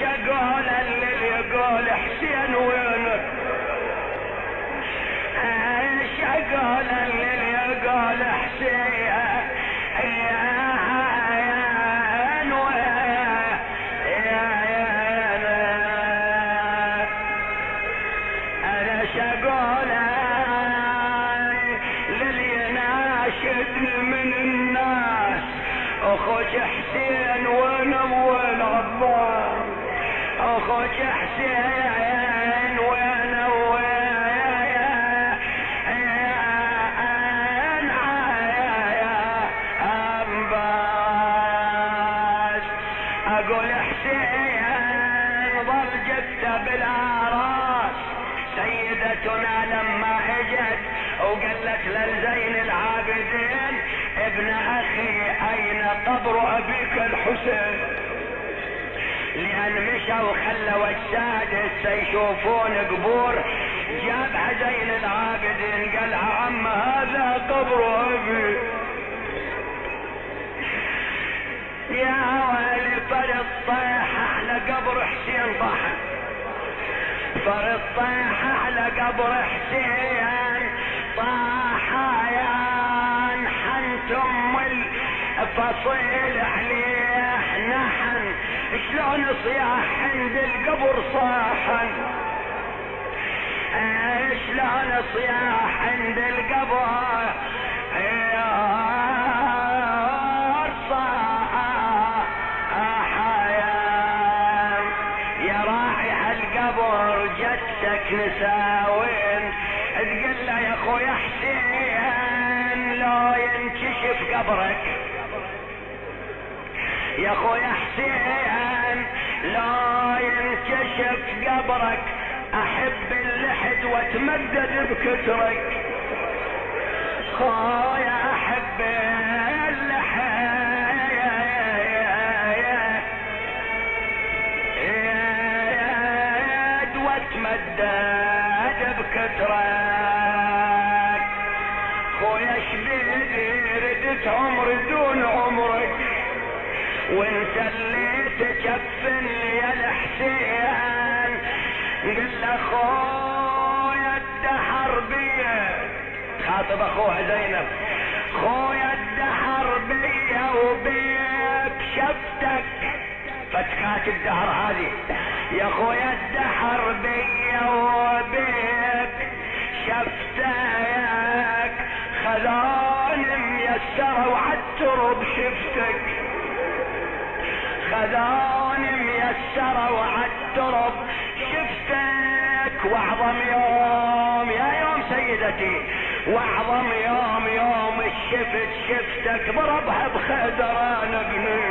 شقول اللي يقول حسين وينك، شقول اللي يقول حسين انا شقول للي ناشد من الناس اخوك حسين ونول عباس، اخوك حسين ونول عباس. اقول حسين ظل جثة بالاراس، سيدتنا لما اجت وقالت للزين العابدين ابن اخي اين قبر ابيك الحسين، لان مشوا خلوا السادس يشوفون قبور، جابها زين العابدين قال عم هذا قبر ابي. يا ويلي فرد طيح على قبر حسين، طاح فرد طيح على قبر حسين، طاح يا حنت ام الفصيل عليه نحن، شلون صياح عند القبر صاحا، شلون صياح عند القبر يا راعي هالقبر جدك نساوين، تقول له يا اخويا حسين لو ينكشف قبرك، يا اخويا حسين لو ينكشف قبرك احب اللحد واتمدد بكترك، خويا احب اللحد واتمدد بكترك، خويا شبيدي ردت عمري دون عمرك، وانت اللي تكفن يا الحسين، قل خويا الدحر بيه، خاطب اخوها زينب، خويا الدحر بيه وبيك شفتك، فتكات الدهر هذه يا خويا الدحر بيه وبيك شفتك، خذاني ميسرة وعالترب شفتك، خذاني ميسرة وعالترب شفتك، واعظم يوم يا يوم سيدتي، واعظم يوم يوم الشفت شفتك، ضربها بخدران ابني،